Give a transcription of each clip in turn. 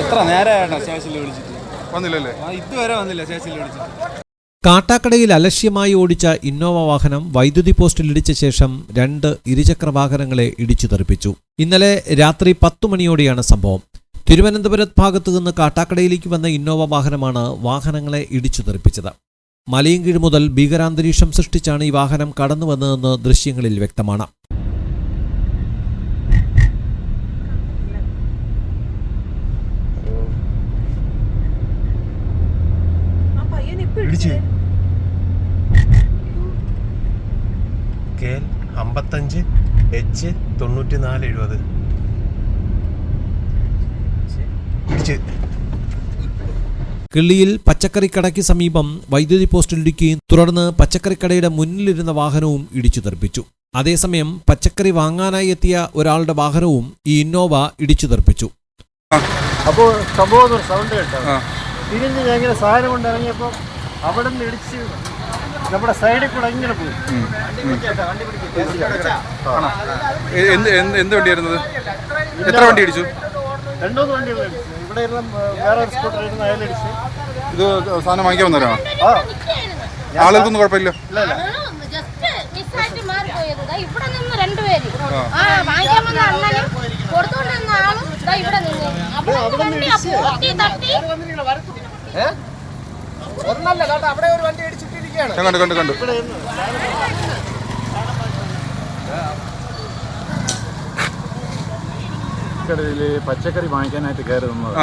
എത്ര നേരമായിട്ടാ സ്റ്റേഷനിൽ വിളിച്ചിട്ട് വന്നില്ലല്ലേ? ഇതുവരെ വന്നില്ല സ്റ്റേഷനിൽ വിളിച്ചിട്ട്. കാട്ടാക്കടയിൽ അലക്ഷ്യമായി ഓടിച്ച ഇന്നോവ വാഹനം വൈദ്യുതി പോസ്റ്റിലിടിച്ച ശേഷം 2 ഇരുചക്ര വാഹനങ്ങളെ ഇടിച്ചു തെറിപ്പിച്ചു. ഇന്നലെ രാത്രി 10 മണിയോടെയാണ് സംഭവം. തിരുവനന്തപുരം ഭാഗത്തുനിന്ന് കാട്ടാക്കടയിലേക്ക് വന്ന ഇന്നോവ വാഹനമാണ് വാഹനങ്ങളെ ഇടിച്ചു തെറിപ്പിച്ചത്. മലയൻകീഴ് മുതൽ ഭീകരാന്തരീക്ഷം സൃഷ്ടിച്ചാണ് ഈ വാഹനം കടന്നുവന്നതെന്ന് ദൃശ്യങ്ങളിൽ വ്യക്തമാണ്. KL 55 H 9470 കിള്ളിയിൽ പച്ചക്കറിക്കടയ്ക്ക് സമീപം വൈദ്യുതി പോസ്റ്റിലിടിക്കുകയും തുടർന്ന് പച്ചക്കറിക്കടയുടെ മുന്നിലിരുന്ന വാഹനവും ഇടിച്ചു തെറിപ്പിച്ചു. അതേസമയം പച്ചക്കറി വാങ്ങാനായി എത്തിയ ഒരാളുടെ വാഹനവും ഈ ഇന്നോവ ഇടിച്ചു തെറിപ്പിച്ചു. അപ്പോൾ സംഭവം സൗണ്ട് കേട്ടോ. തിരിഞ്ഞ് ഞാൻ ഇങ്ങനെ സാധനം കൊണ്ട് ഇറങ്ങിയപ്പോൾ അവിടെ നിന്ന് ഇടിച്ച് നമ്മുടെ സൈഡിൽ കൂടെ ഇങ്ങനെ പോയി. എന്ത് വണ്ടിയായിരുന്നത്? എത്ര വണ്ടി ഇടിച്ചു? 2 വണ്ടികൾ ഇടിച്ചു. ഇവിടെ ഇരുന്ന വേറെ ഒരു സ്കൂട്ടർ ഇരുന്ന് അയലടിച്ച്. ഇത് സാധനം വാങ്ങിക്കാൻ വന്നവരാണോ? ആളുകൾക്കൊന്നും കുഴപ്പമില്ല. ഇവിടെ നിന്ന് 2 പേര് വാങ്ങിക്കാൻ വന്ന അണ്ണനും കൊടുത്തോണ്ടിരുന്ന ആളും ഇവിടെ നിന്ന് കണ്ടു. കടയിൽ പച്ചക്കറി വാങ്ങിക്കാനായിട്ട് കയറി നിന്നത്.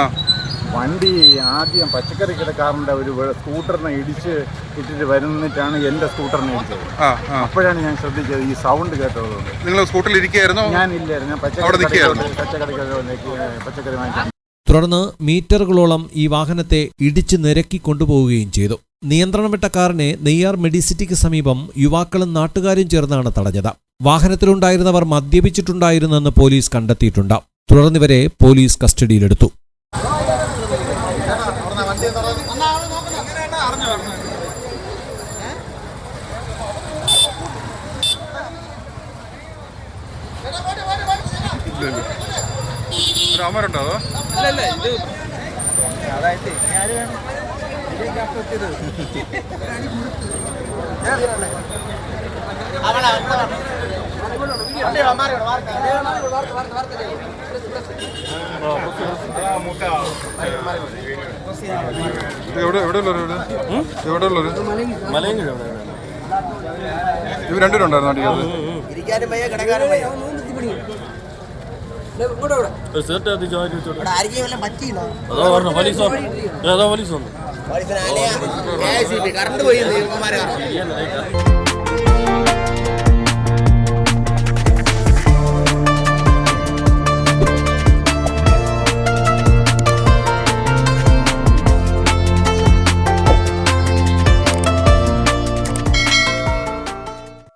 വണ്ടി ആദ്യം പച്ചക്കറി കിടക്കാറിൻ്റെ ഒരു സ്കൂട്ടറിനെ ഇട്ടിട്ട് വരുന്നിട്ടാണ് എൻ്റെ സ്കൂട്ടറിനെ ഇടിച്ചത്. അപ്പോഴാണ് ഞാൻ ശ്രദ്ധിച്ചത് ഈ സൗണ്ട് കേട്ടതുകൊണ്ട്. നിങ്ങൾ സ്കൂട്ടറിൽ ഇരിക്കുകയായിരുന്നോ? ഞാനില്ലായിരുന്നു, ഞാൻ പച്ചക്കറി വാങ്ങിക്കാൻ. തുടർന്ന് മീറ്ററുകളോളം ഈ വാഹനത്തെ ഇടിച്ച് നിരക്കി കൊണ്ടുപോവുകയും ചെയ്തു. നിയന്ത്രണം വിട്ട കാറിനെ നെയ്യാർ മെഡിസിറ്റിക്ക് സമീപം യുവാക്കളും നാട്ടുകാരും ചേർന്നാണ് തടഞ്ഞത്. വാഹനത്തിലുണ്ടായിരുന്നവർ മദ്യപിച്ചിട്ടുണ്ടായിരുന്നെന്ന് പോലീസ് കണ്ടെത്തിയിട്ടുണ്ട്. തുടർന്നിവരെ പോലീസ് കസ്റ്റഡിയിലെടുത്തു. അമരുണ്ടോ? അതോ എവിടെയുള്ളവർ? ഇവർ രണ്ടുപേരുണ്ടായിരുന്നു നാട്ടിൽ. കറണ്ട് പോയി